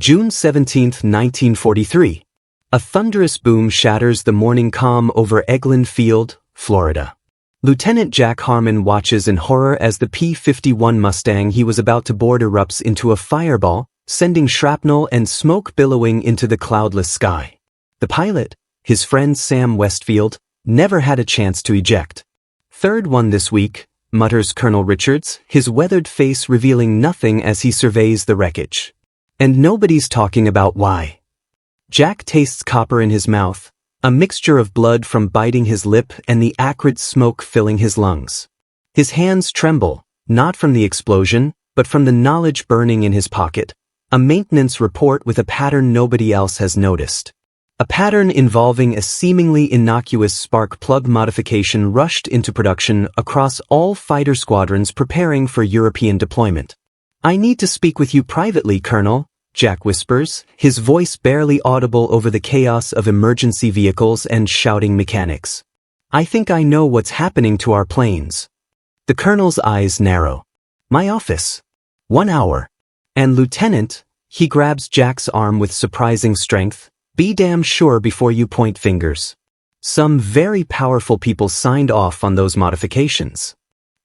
June 17, 1943. A thunderous boom shatters the morning calm over Eglin Field, Florida. Lieutenant Jack Harmon watches in horror as the P-51 Mustang he was about to board erupts into a fireball, sending shrapnel and smoke billowing into the cloudless sky. The pilot, his friend Sam Westfield, never had a chance to eject. "Third one this week," mutters Colonel Richards, his weathered face revealing nothing as he surveys the wreckage. And nobody's talking about why. Jack tastes copper in his mouth, a mixture of blood from biting his lip and the acrid smoke filling his lungs. His hands tremble, not from the explosion, but from the knowledge burning in his pocket, a maintenance report with a pattern nobody else has noticed. A pattern involving a seemingly innocuous spark plug modification rushed into production across all fighter squadrons preparing for European deployment. "I need to speak with you privately, Colonel," Jack whispers, his voice barely audible over the chaos of emergency vehicles and shouting mechanics. "I think I know what's happening to our planes." The colonel's eyes narrow. "My office. 1 hour. And Lieutenant," he grabs Jack's arm with surprising strength, "be damn sure before you point fingers. Some very powerful people signed off on those modifications."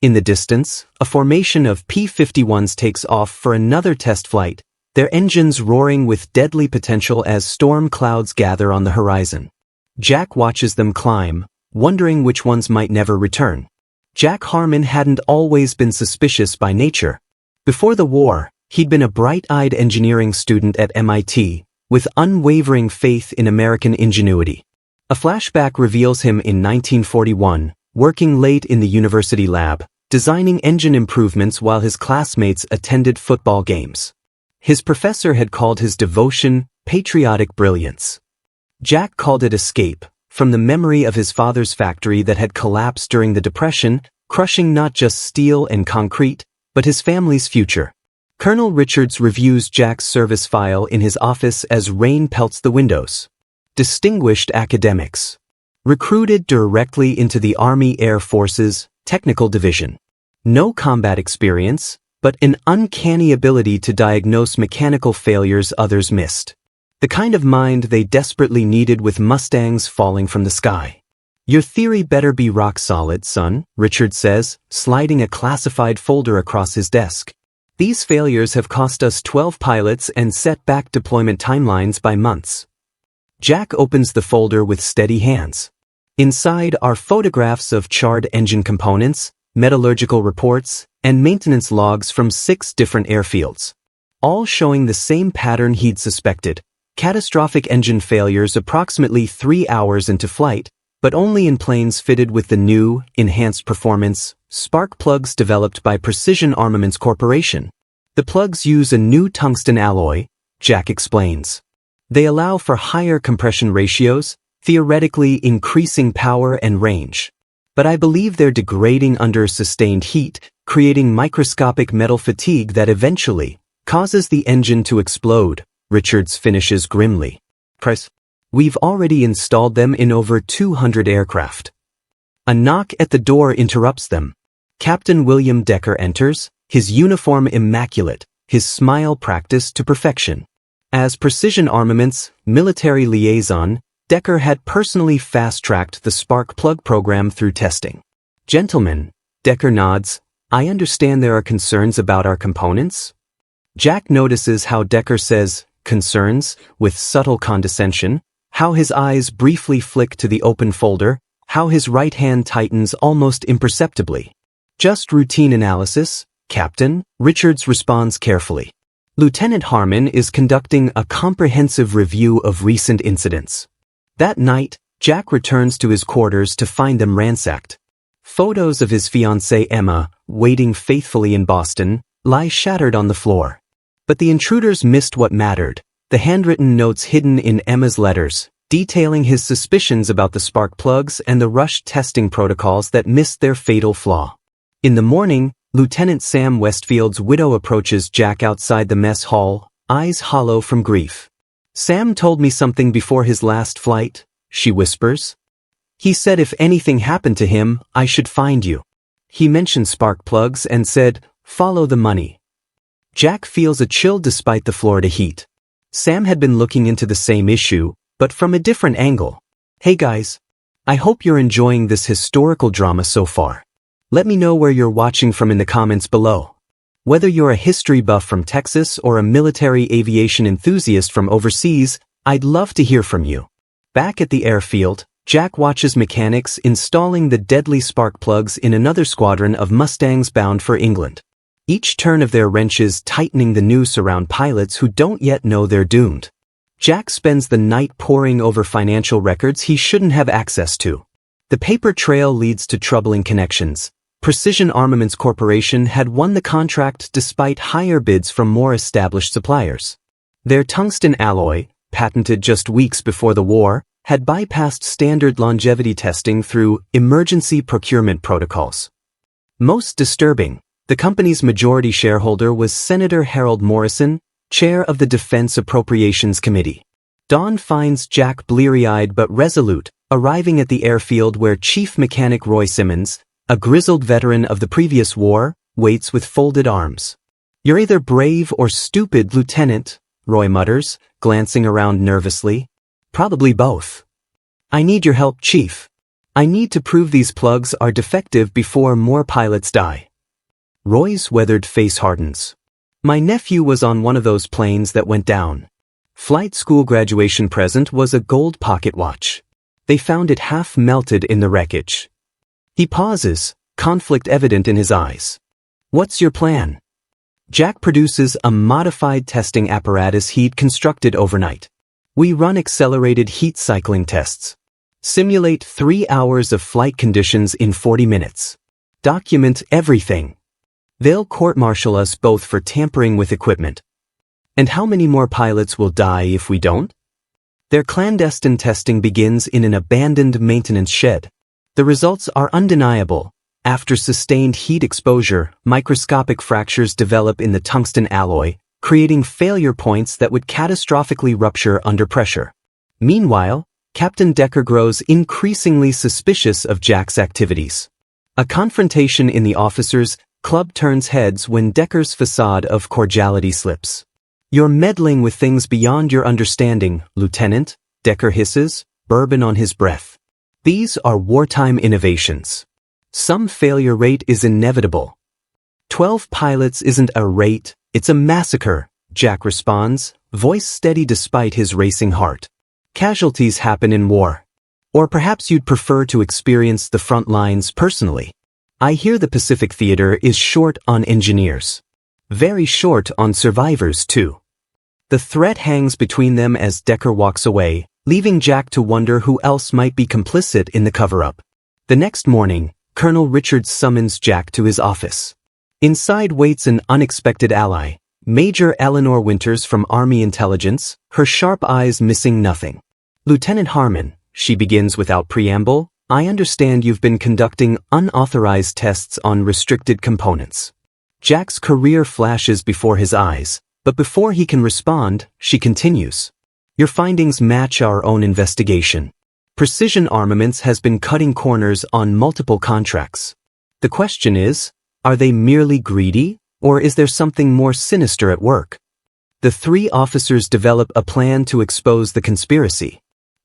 In the distance, a formation of P-51s takes off for another test flight, their engines roaring with deadly potential as storm clouds gather on the horizon. Jack watches them climb, wondering which ones might never return. Jack Harmon hadn't always been suspicious by nature. Before the war, he'd been a bright-eyed engineering student at MIT, with unwavering faith in American ingenuity. A flashback reveals him in 1941, working late in the university lab, designing engine improvements while his classmates attended football games. His professor had called his devotion patriotic brilliance. Jack called it escape, from the memory of his father's factory that had collapsed during the Depression, crushing not just steel and concrete, but his family's future. Colonel Richards reviews Jack's service file in his office as rain pelts the windows. Distinguished academics. Recruited directly into the Army Air Force's Technical Division. No combat experience, but an uncanny ability to diagnose mechanical failures others missed. The kind of mind they desperately needed with Mustangs falling from the sky. "Your theory better be rock solid, son," Richard says, sliding a classified folder across his desk. "These failures have cost us 12 pilots and set back deployment timelines by months." Jack opens the folder with steady hands. Inside are photographs of charred engine components, metallurgical reports, and maintenance logs from 6 different airfields. All showing the same pattern he'd suspected: catastrophic engine failures approximately 3 hours into flight, but only in planes fitted with the new, enhanced performance, spark plugs developed by Precision Armaments Corporation. The plugs use a new tungsten alloy, Jack explains. They allow for higher compression ratios, theoretically increasing power and range. But I believe they're degrading under sustained heat, creating microscopic metal fatigue that eventually causes the engine to explode, Richards finishes grimly. "Press. We've already installed them in over 200 aircraft." A knock at the door interrupts them. Captain William Decker enters, his uniform immaculate, his smile practiced to perfection. As Precision Armaments military liaison, Decker had personally fast-tracked the spark plug program through testing. "Gentlemen," Decker nods, "I understand there are concerns about our components?" Jack notices how Decker says, "concerns," with subtle condescension, how his eyes briefly flick to the open folder, how his right hand tightens almost imperceptibly. "Just routine analysis, Captain," Richards responds carefully. Lieutenant Harmon is conducting a comprehensive review of recent incidents. That night, Jack returns to his quarters to find them ransacked. Photos of his fiancée Emma, waiting faithfully in Boston, lie shattered on the floor. But the intruders missed what mattered: the handwritten notes hidden in Emma's letters, detailing his suspicions about the spark plugs and the rushed testing protocols that missed their fatal flaw. In the morning, Lieutenant Sam Westfield's widow approaches Jack outside the mess hall, eyes hollow from grief. "Sam told me something before his last flight," she whispers. "He said if anything happened to him, I should find you. He mentioned spark plugs and said, follow the money." Jack feels a chill despite the Florida heat. Sam had been looking into the same issue, but from a different angle. Hey guys. I hope you're enjoying this historical drama so far. Let me know where you're watching from in the comments below. Whether you're a history buff from Texas or a military aviation enthusiast from overseas, I'd love to hear from you. Back at the airfield, Jack watches mechanics installing the deadly spark plugs in another squadron of Mustangs bound for England. Each turn of their wrenches tightening the noose around pilots who don't yet know they're doomed. Jack spends the night poring over financial records he shouldn't have access to. The paper trail leads to troubling connections. Precision Armaments Corporation had won the contract despite higher bids from more established suppliers. Their tungsten alloy, patented just weeks before the war, had bypassed standard longevity testing through emergency procurement protocols. Most disturbing, the company's majority shareholder was Senator Harold Morrison, chair of the Defense Appropriations Committee. Dawn finds Jack bleary-eyed but resolute, arriving at the airfield where Chief Mechanic Roy Simmons, a grizzled veteran of the previous war, waits with folded arms. "You're either brave or stupid, Lieutenant," Roy mutters, glancing around nervously. "Probably both." "I need your help, Chief. I need to prove these plugs are defective before more pilots die." Roy's weathered face hardens. "My nephew was on one of those planes that went down. Flight school graduation present was a gold pocket watch. They found it half melted in the wreckage." He pauses, conflict evident in his eyes. "What's your plan?" Jack produces a modified testing apparatus he'd constructed overnight. "We run accelerated heat cycling tests. Simulate 3 hours of flight conditions in 40 minutes. Document everything. They'll court-martial us both for tampering with equipment. And how many more pilots will die if we don't?" Their clandestine testing begins in an abandoned maintenance shed. The results are undeniable. After sustained heat exposure, microscopic fractures develop in the tungsten alloy, creating failure points that would catastrophically rupture under pressure. Meanwhile, Captain Decker grows increasingly suspicious of Jack's activities. A confrontation in the officers' club turns heads when Decker's facade of cordiality slips. "You're meddling with things beyond your understanding, Lieutenant," Decker hisses, bourbon on his breath. "These are wartime innovations. Some failure rate is inevitable." 12 pilots isn't a rate, it's a massacre, Jack responds, voice steady despite his racing heart. "Casualties happen in war. Or perhaps you'd prefer to experience the front lines personally. I hear the Pacific Theater is short on engineers. Very short on survivors, too." The threat hangs between them as Decker walks away, leaving Jack to wonder who else might be complicit in the cover-up. The next morning, Colonel Richards summons Jack to his office. Inside waits an unexpected ally, Major Eleanor Winters from Army Intelligence, her sharp eyes missing nothing. "Lieutenant Harmon," she begins without preamble, "I understand you've been conducting unauthorized tests on restricted components." Jack's career flashes before his eyes, but before he can respond, she continues. "Your findings match our own investigation. Precision Armaments has been cutting corners on multiple contracts. The question is, are they merely greedy, or is there something more sinister at work?" The three officers develop a plan to expose the conspiracy.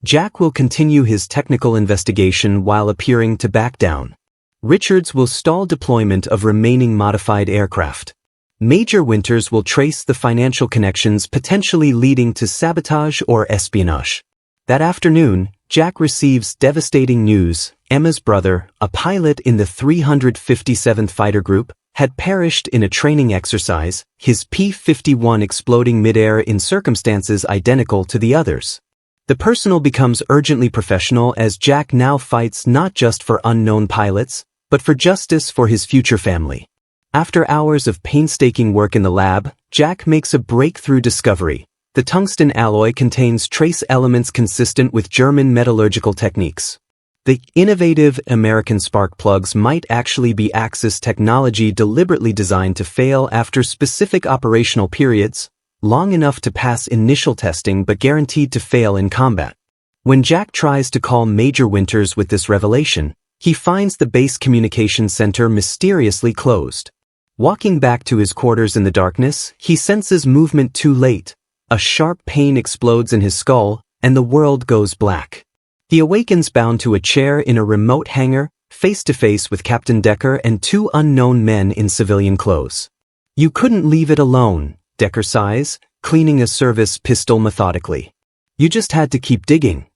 Jack will continue his technical investigation while appearing to back down. Richards will stall deployment of remaining modified aircraft. Major Winters will trace the financial connections potentially leading to sabotage or espionage. That afternoon, Jack receives devastating news. Emma's brother, a pilot in the 357th Fighter Group, had perished in a training exercise, his P-51 exploding midair in circumstances identical to the others. The personal becomes urgently professional as Jack now fights not just for unknown pilots, but for justice for his future family. After hours of painstaking work in the lab, Jack makes a breakthrough discovery. The tungsten alloy contains trace elements consistent with German metallurgical techniques. The innovative American spark plugs might actually be Axis technology deliberately designed to fail after specific operational periods, long enough to pass initial testing but guaranteed to fail in combat. When Jack tries to call Major Winters with this revelation, he finds the base communication center mysteriously closed. Walking back to his quarters in the darkness, he senses movement too late. A sharp pain explodes in his skull, and the world goes black. He awakens bound to a chair in a remote hangar, face to face with Captain Decker and two unknown men in civilian clothes. "You couldn't leave it alone," Decker sighs, cleaning a service pistol methodically. "You just had to keep digging."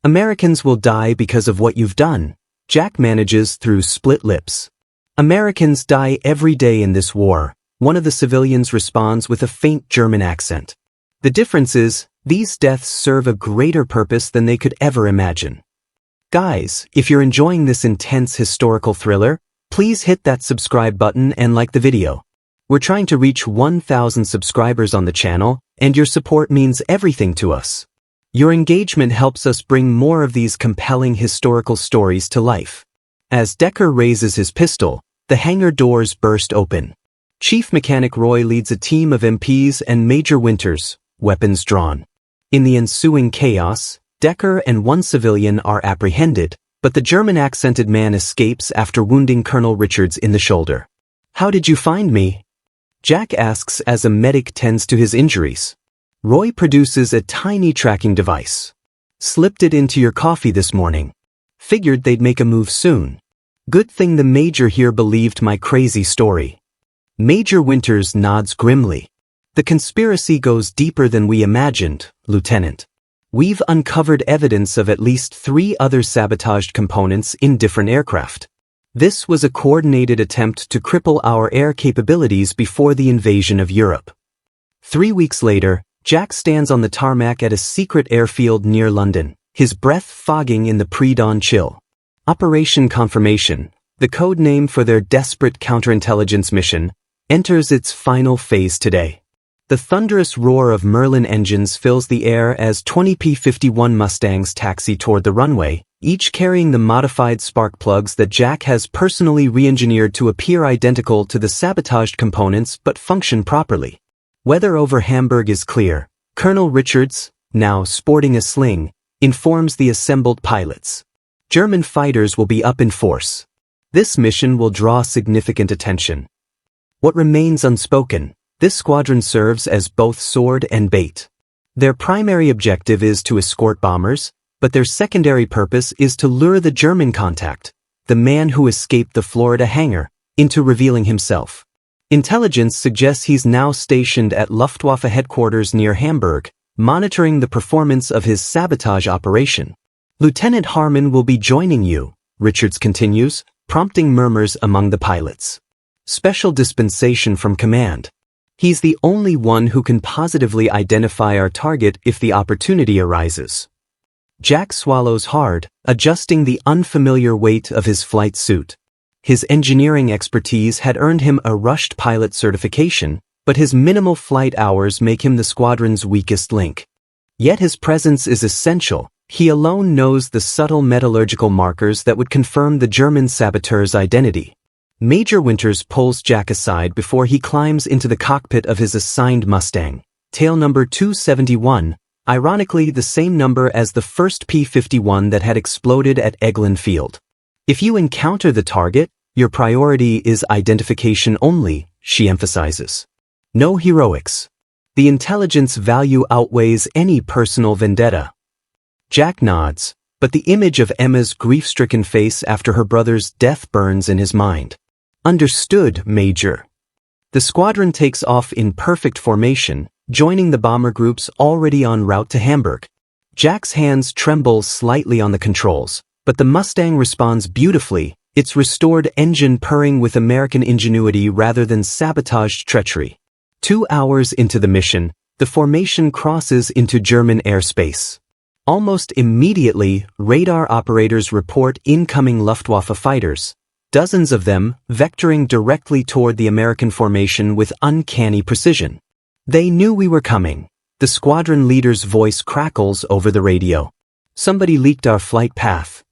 "Americans will die because of what you've done," Jack manages through split lips. "Americans die every day in this war," one of the civilians responds with a faint German accent. "The difference is, these deaths serve a greater purpose than they could ever imagine." Guys, if you're enjoying this intense historical thriller, please hit that subscribe button and like the video. We're trying to reach 1,000 subscribers on the channel, and your support means everything to us. Your engagement helps us bring more of these compelling historical stories to life. As Decker raises his pistol, the hangar doors burst open. Chief Mechanic Roy leads a team of MPs and Major Winters, weapons drawn. In the ensuing chaos, Decker and one civilian are apprehended, but the German-accented man escapes after wounding Colonel Richards in the shoulder. "How did you find me?" Jack asks as a medic tends to his injuries. Roy produces a tiny tracking device. "Slipped it into your coffee this morning. Figured they'd make a move soon. Good thing the Major here believed my crazy story." Major Winters nods grimly. "The conspiracy goes deeper than we imagined, Lieutenant. We've uncovered evidence of at least 3 other sabotaged components in different aircraft. This was a coordinated attempt to cripple our air capabilities before the invasion of Europe." 3 weeks later, Jack stands on the tarmac at a secret airfield near London, his breath fogging in the pre-dawn chill. Operation Confirmation, the code name for their desperate counterintelligence mission, enters its final phase today. The thunderous roar of Merlin engines fills the air as 20 P-51 Mustangs taxi toward the runway, each carrying the modified spark plugs that Jack has personally re-engineered to appear identical to the sabotaged components but function properly. Weather over Hamburg is clear. Colonel Richards, now sporting a sling, informs the assembled pilots. German fighters will be up in force. This mission will draw significant attention. What remains unspoken? This squadron serves as both sword and bait. Their primary objective is to escort bombers, but their secondary purpose is to lure the German contact, the man who escaped the Florida hangar, into revealing himself. Intelligence suggests he's now stationed at Luftwaffe headquarters near Hamburg, monitoring the performance of his sabotage operation. "Lieutenant Harmon will be joining you," Richards continues, prompting murmurs among the pilots. "Special dispensation from command. He's the only one who can positively identify our target if the opportunity arises." Jack swallows hard, adjusting the unfamiliar weight of his flight suit. His engineering expertise had earned him a rushed pilot certification, but his minimal flight hours make him the squadron's weakest link. Yet his presence is essential. He alone knows the subtle metallurgical markers that would confirm the German saboteur's identity. Major Winters pulls Jack aside before he climbs into the cockpit of his assigned Mustang, tail number 271, ironically the same number as the first P-51 that had exploded at Eglin Field. "If you encounter the target, your priority is identification only," she emphasizes. "No heroics. The intelligence value outweighs any personal vendetta." Jack nods, but the image of Emma's grief-stricken face after her brother's death burns in his mind. "Understood, Major." The squadron takes off in perfect formation, joining the bomber groups already en route to Hamburg. Jack's hands tremble slightly on the controls, but the Mustang responds beautifully, its restored engine purring with American ingenuity rather than sabotaged treachery. 2 hours into the mission, the formation crosses into German airspace. Almost immediately, radar operators report incoming Luftwaffe fighters, dozens of them vectoring directly toward the American formation with uncanny precision. "They knew we were coming," the squadron leader's voice crackles over the radio. "Somebody leaked our flight path."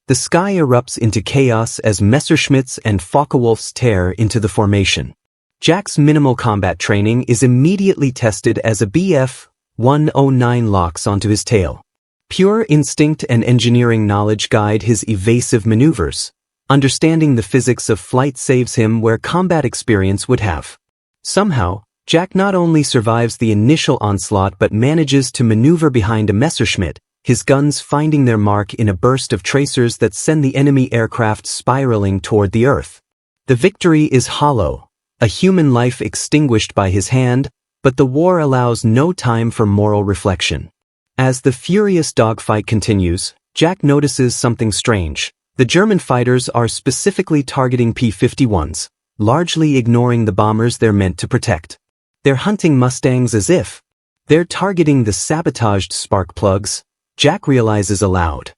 The sky erupts into chaos as Messerschmitts and Focke-Wulfs tear into the formation. Jack's minimal combat training is immediately tested as a Bf-109 locks onto his tail. Pure instinct and engineering knowledge guide his evasive maneuvers. Understanding the physics of flight saves him where combat experience would have. Somehow, Jack not only survives the initial onslaught but manages to maneuver behind a Messerschmitt, his guns finding their mark in a burst of tracers that send the enemy aircraft spiraling toward the Earth. The victory is hollow, a human life extinguished by his hand, but the war allows no time for moral reflection. As the furious dogfight continues, Jack notices something strange. The German fighters are specifically targeting P-51s, largely ignoring the bombers they're meant to protect. They're hunting Mustangs as if they're targeting the sabotaged spark plugs, Jack realizes aloud.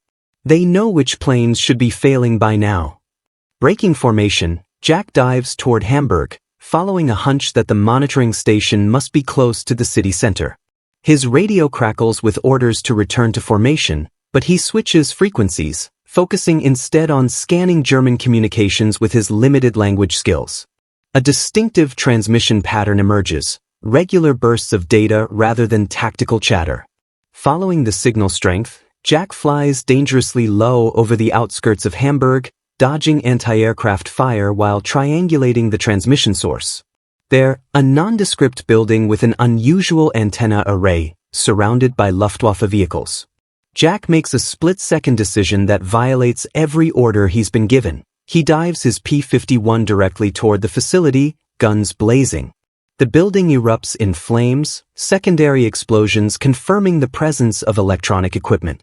They know which planes should be failing by now. Breaking formation, Jack dives toward Hamburg, following a hunch that the monitoring station must be close to the city center. His radio crackles with orders to return to formation, but he switches frequencies, focusing instead on scanning German communications with his limited language skills. A distinctive transmission pattern emerges, regular bursts of data rather than tactical chatter. Following the signal strength, Jack flies dangerously low over the outskirts of Hamburg, dodging anti-aircraft fire while triangulating the transmission source. They're a nondescript building with an unusual antenna array, surrounded by Luftwaffe vehicles. Jack makes a split-second decision that violates every order he's been given. He dives his P-51 directly toward the facility, guns blazing. The building erupts in flames, secondary explosions confirming the presence of electronic equipment.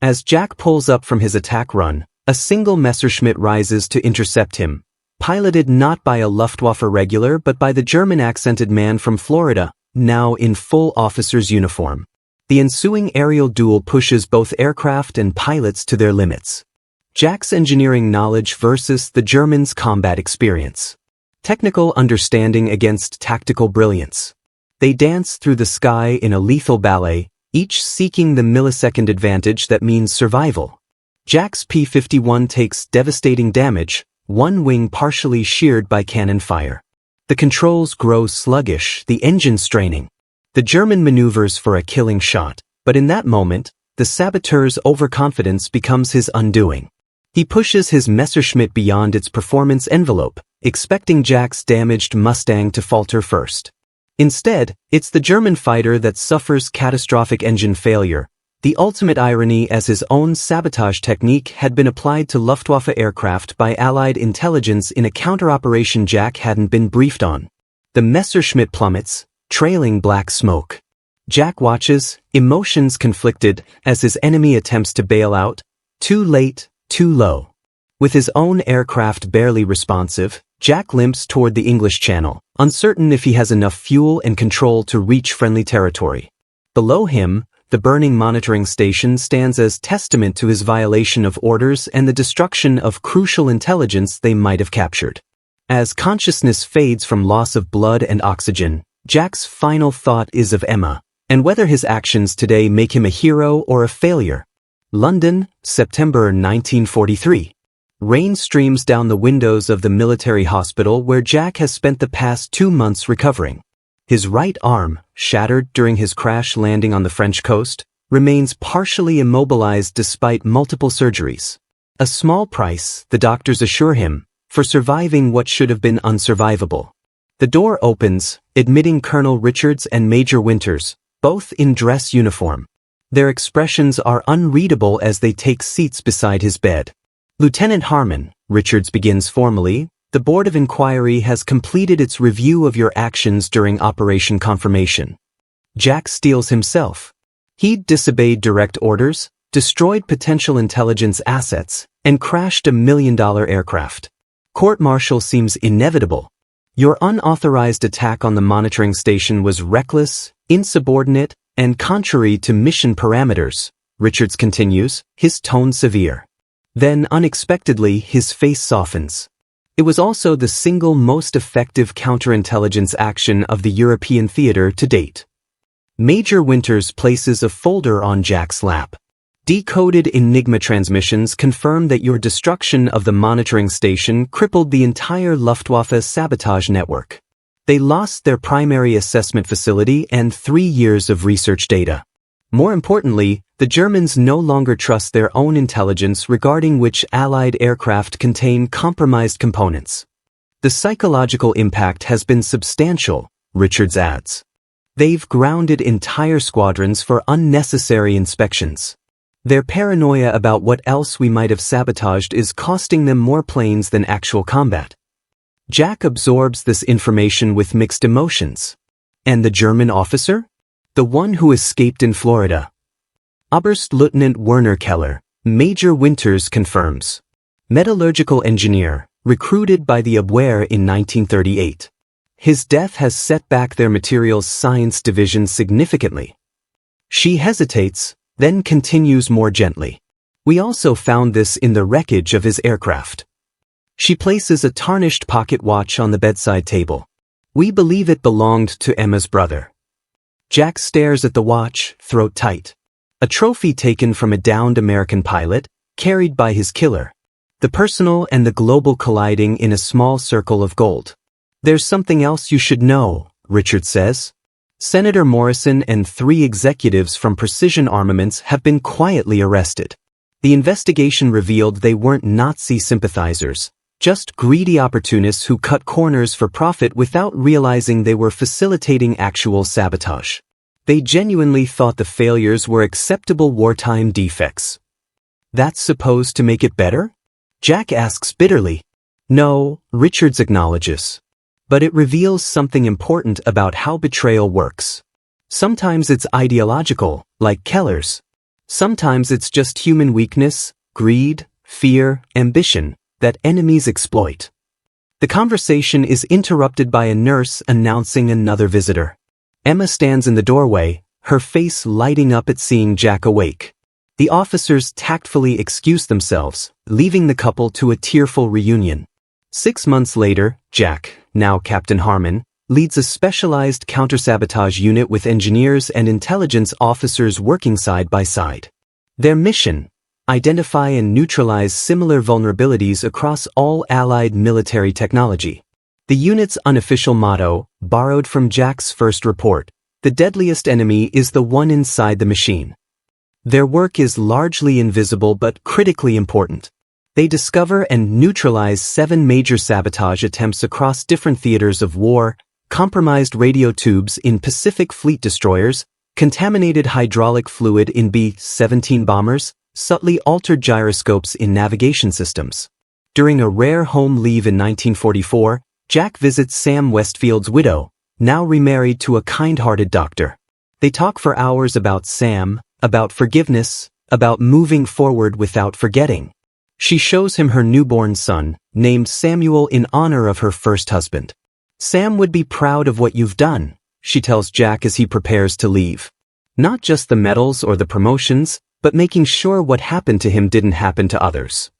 As Jack pulls up from his attack run, a single Messerschmitt rises to intercept him, piloted not by a Luftwaffe regular but by the German-accented man from Florida, now in full officer's uniform. The ensuing aerial duel pushes both aircraft and pilots to their limits. Jack's engineering knowledge versus the Germans' combat experience. Technical understanding against tactical brilliance. They dance through the sky in a lethal ballet, each seeking the millisecond advantage that means survival. Jack's P-51 takes devastating damage, one wing partially sheared by cannon fire. The controls grow sluggish, the engine straining. The German maneuvers for a killing shot, but in that moment, the saboteur's overconfidence becomes his undoing. He pushes his Messerschmitt beyond its performance envelope, expecting Jack's damaged Mustang to falter first. Instead, it's the German fighter that suffers catastrophic engine failure, the ultimate irony as his own sabotage technique had been applied to Luftwaffe aircraft by Allied intelligence in a counter-operation Jack hadn't been briefed on. The Messerschmitt plummets, trailing black smoke. Jack watches, emotions conflicted, as his enemy attempts to bail out. Too late, too low. With his own aircraft barely responsive, Jack limps toward the English Channel, uncertain if he has enough fuel and control to reach friendly territory. Below him, the burning monitoring station stands as testament to his violation of orders and the destruction of crucial intelligence they might have captured. As consciousness fades from loss of blood and oxygen, Jack's final thought is of Emma, and whether his actions today make him a hero or a failure. London, September 1943. Rain streams down the windows of the military hospital where Jack has spent the past 2 months recovering. His right arm, shattered during his crash landing on the French coast, remains partially immobilized despite multiple surgeries. A small price, the doctors assure him, for surviving what should have been unsurvivable. The door opens, admitting Colonel Richards and Major Winters, both in dress uniform. Their expressions are unreadable as they take seats beside his bed. Lieutenant Harmon, Richards begins formally, the Board of Inquiry has completed its review of your actions during Operation Confirmation. Jack steels himself. He'd disobeyed direct orders, destroyed potential intelligence assets, and crashed a $1 million aircraft. Court-martial seems inevitable. Your unauthorized attack on the monitoring station was reckless, insubordinate, and contrary to mission parameters, Richards continues, his tone severe. Then, unexpectedly, his face softens. It was also the single most effective counterintelligence action of the European theater to date. Major Winters places a folder on Jack's lap. Decoded Enigma transmissions confirm that your destruction of the monitoring station crippled the entire Luftwaffe sabotage network. They lost their primary assessment facility and 3 years of research data. More importantly, the Germans no longer trust their own intelligence regarding which Allied aircraft contain compromised components. The psychological impact has been substantial, Richards adds. They've grounded entire squadrons for unnecessary inspections. Their paranoia about what else we might have sabotaged is costing them more planes than actual combat. Jack absorbs this information with mixed emotions. And the German officer? The one who escaped in Florida. Oberstleutnant Werner Keller, Major Winters confirms. Metallurgical engineer, recruited by the WWII in 1938. His death has set back their materials science division significantly. She hesitates, then continues more gently. We also found this in the wreckage of his aircraft. She places a tarnished pocket watch on the bedside table. We believe it belonged to Emma's brother. Jack stares at the watch, throat tight. A trophy taken from a downed American pilot, carried by his killer. The personal and the global colliding in a small circle of gold. There's something else you should know, Richard says. Senator Morrison and 3 executives from Precision Armaments have been quietly arrested. The investigation revealed they weren't Nazi sympathizers, just greedy opportunists who cut corners for profit without realizing they were facilitating actual sabotage. They genuinely thought the failures were acceptable wartime defects. That's supposed to make it better? Jack asks bitterly. No, Richards acknowledges. But it reveals something important about how betrayal works. Sometimes it's ideological, like Keller's. Sometimes it's just human weakness, greed, fear, ambition, that enemies exploit. The conversation is interrupted by a nurse announcing another visitor. Emma stands in the doorway, her face lighting up at seeing Jack awake. The officers tactfully excuse themselves, leaving the couple to a tearful reunion. 6 months later, Jack, now Captain Harmon, leads a specialized counter-sabotage unit with engineers and intelligence officers working side by side. Their mission: identify and neutralize similar vulnerabilities across all Allied military technology. The unit's unofficial motto, borrowed from Jack's first report: the deadliest enemy is the one inside the machine. Their work is largely invisible but critically important. They discover and neutralize 7 major sabotage attempts across different theaters of war, compromised radio tubes in Pacific Fleet destroyers, contaminated hydraulic fluid in B-17 bombers, subtly altered gyroscopes in navigation systems. During a rare home leave in 1944, Jack visits Sam Westfield's widow, now remarried to a kind-hearted doctor. They talk for hours about Sam, about forgiveness, about moving forward without forgetting. She shows him her newborn son, named Samuel in honor of her first husband. Sam would be proud of what you've done, she tells Jack as he prepares to leave. Not just the medals or the promotions, but making sure what happened to him didn't happen to others.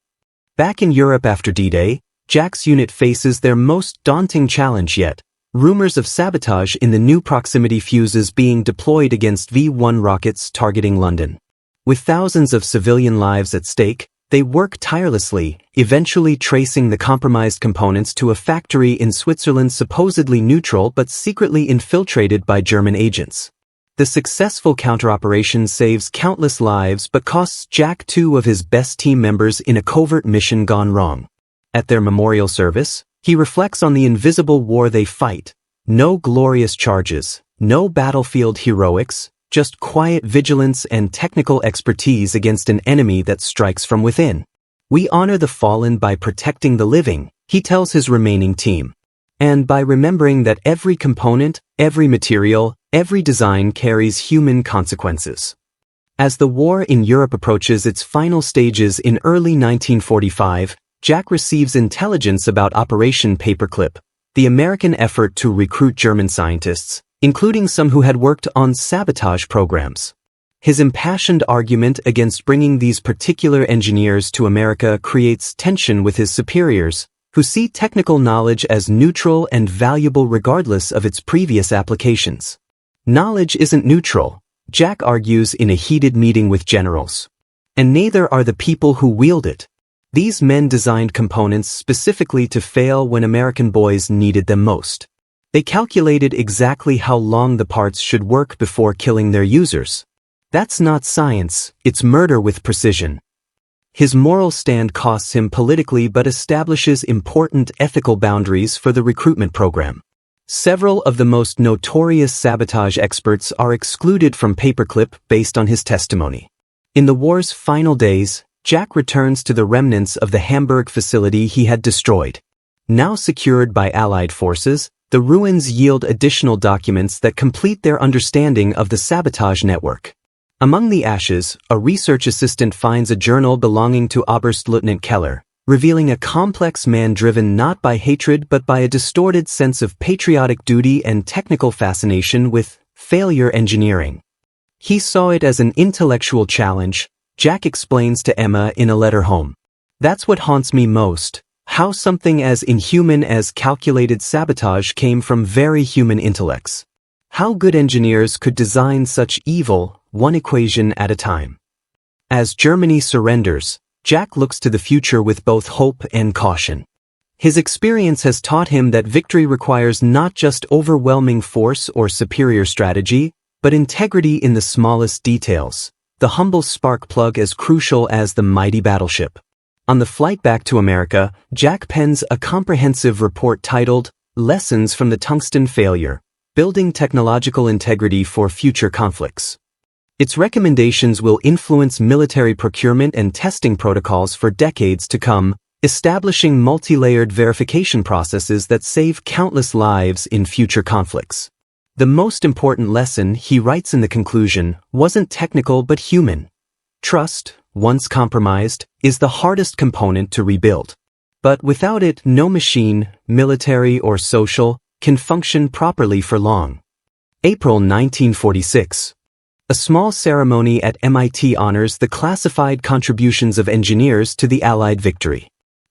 Back in Europe after D-Day, Jack's unit faces their most daunting challenge yet: rumors of sabotage in the new proximity fuses being deployed against V-1 rockets targeting London. With thousands of civilian lives at stake, they work tirelessly, eventually tracing the compromised components to a factory in Switzerland supposedly neutral but secretly infiltrated by German agents. The successful counter-operation saves countless lives but costs Jack 2 of his best team members in a covert mission gone wrong. At their memorial service, he reflects on the invisible war they fight. No glorious charges, no battlefield heroics, just quiet vigilance and technical expertise against an enemy that strikes from within. We honor the fallen by protecting the living, he tells his remaining team. And by remembering that every component, every material, every design carries human consequences. As the war in Europe approaches its final stages in early 1945, Jack receives intelligence about Operation Paperclip, the American effort to recruit German scientists, including some who had worked on sabotage programs. His impassioned argument against bringing these particular engineers to America creates tension with his superiors, who see technical knowledge as neutral and valuable regardless of its previous applications. Knowledge isn't neutral, Jack argues in a heated meeting with generals. And neither are the people who wield it. These men designed components specifically to fail when American boys needed them most. They calculated exactly how long the parts should work before killing their users. That's not science, it's murder with precision. His moral stand costs him politically but establishes important ethical boundaries for the recruitment program. Several of the most notorious sabotage experts are excluded from Paperclip based on his testimony. In the war's final days, Jack returns to the remnants of the Hamburg facility he had destroyed. Now secured by Allied forces, the ruins yield additional documents that complete their understanding of the sabotage network. Among the ashes, a research assistant finds a journal belonging to Oberstleutnant Keller, revealing a complex man driven not by hatred but by a distorted sense of patriotic duty and technical fascination with failure engineering. He saw it as an intellectual challenge, Jack explains to Emma in a letter home. That's what haunts me most, how something as inhuman as calculated sabotage came from very human intellects. How good engineers could design such evil, one equation at a time. As Germany surrenders, Jack looks to the future with both hope and caution. His experience has taught him that victory requires not just overwhelming force or superior strategy, but integrity in the smallest details, the humble spark plug as crucial as the mighty battleship. On the flight back to America, Jack pens a comprehensive report titled, Lessons from the Tungsten Failure, Building Technological Integrity for Future Conflicts. Its recommendations will influence military procurement and testing protocols for decades to come, establishing multi-layered verification processes that save countless lives in future conflicts. The most important lesson, he writes in the conclusion, wasn't technical but human. Trust, once compromised, is the hardest component to rebuild. But without it, no machine, military or social, can function properly for long. April 1946. A small ceremony at MIT honors the classified contributions of engineers to the Allied victory.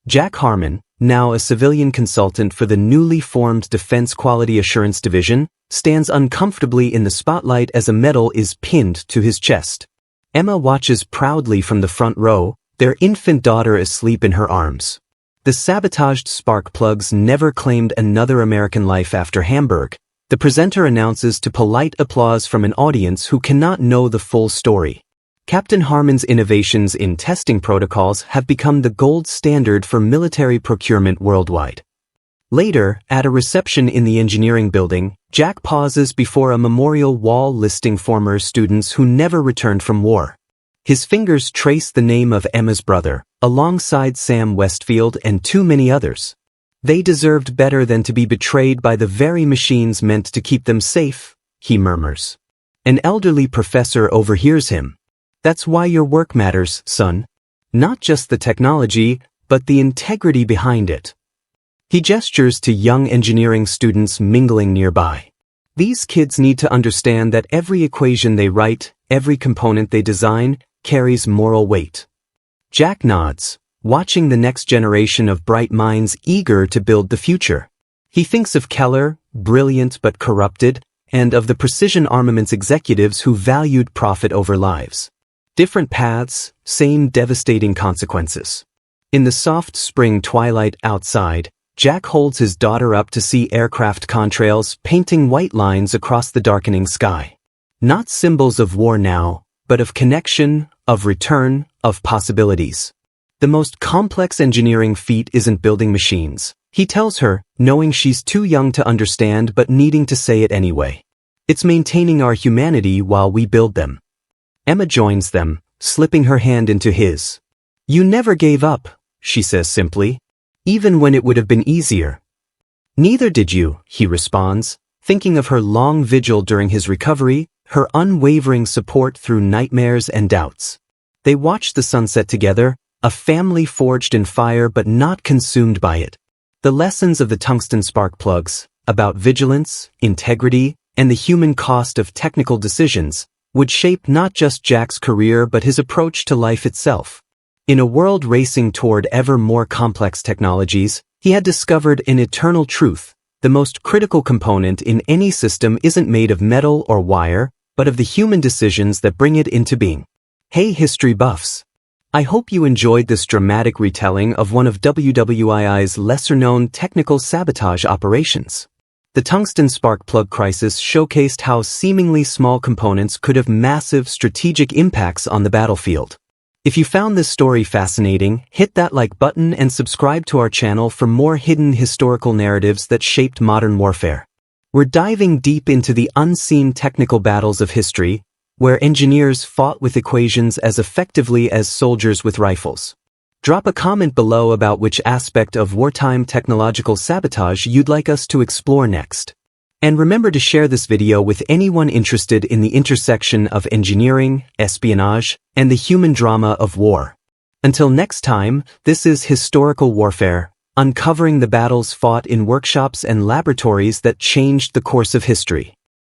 Jack Harmon, now a civilian consultant for the newly formed Defense Quality Assurance Division, stands uncomfortably in the spotlight as a medal is pinned to his chest. Emma watches proudly from the front row, their infant daughter asleep in her arms. The sabotaged spark plugs never claimed another American life after Hamburg. The presenter announces to polite applause from an audience who cannot know the full story. Captain Harmon's innovations in testing protocols have become the gold standard for military procurement worldwide. Later, at a reception in the engineering building, Jack pauses before a memorial wall listing former students who never returned from war. His fingers trace the name of Emma's brother, alongside Sam Westfield and too many others. They deserved better than to be betrayed by the very machines meant to keep them safe, he murmurs. An elderly professor overhears him. That's why your work matters, son. Not just the technology, but the integrity behind it. He gestures to young engineering students mingling nearby. These kids need to understand that every equation they write, every component they design, carries moral weight. Jack nods, watching the next generation of bright minds eager to build the future. He thinks of Keller, brilliant but corrupted, and of the precision armaments executives who valued profit over lives. Different paths, same devastating consequences. In the soft spring twilight outside, Jack holds his daughter up to see aircraft contrails painting white lines across the darkening sky. Not symbols of war now, but of connection, of return, of possibilities. The most complex engineering feat isn't building machines, he tells her, knowing she's too young to understand but needing to say it anyway. It's maintaining our humanity while we build them. Emma joins them, slipping her hand into his. You never gave up, she says simply. Even when it would have been easier. Neither did you, he responds, thinking of her long vigil during his recovery, her unwavering support through nightmares and doubts. They watched the sunset together, a family forged in fire but not consumed by it. The lessons of the tungsten spark plugs, about vigilance, integrity, and the human cost of technical decisions, would shape not just Jack's career but his approach to life itself. In a world racing toward ever more complex technologies, he had discovered an eternal truth. The most critical component in any system isn't made of metal or wire, but of the human decisions that bring it into being. Hey history buffs! I hope you enjoyed this dramatic retelling of one of WWII's lesser-known technical sabotage operations. The tungsten spark plug crisis showcased how seemingly small components could have massive strategic impacts on the battlefield. If you found this story fascinating, hit that like button and subscribe to our channel for more hidden historical narratives that shaped modern warfare. We're diving deep into the unseen technical battles of history, where engineers fought with equations as effectively as soldiers with rifles. Drop a comment below about which aspect of wartime technological sabotage you'd like us to explore next. And remember to share this video with anyone interested in the intersection of engineering, espionage, and the human drama of war. Until next time, this is Historical Warfare, uncovering the battles fought in workshops and laboratories that changed the course of history.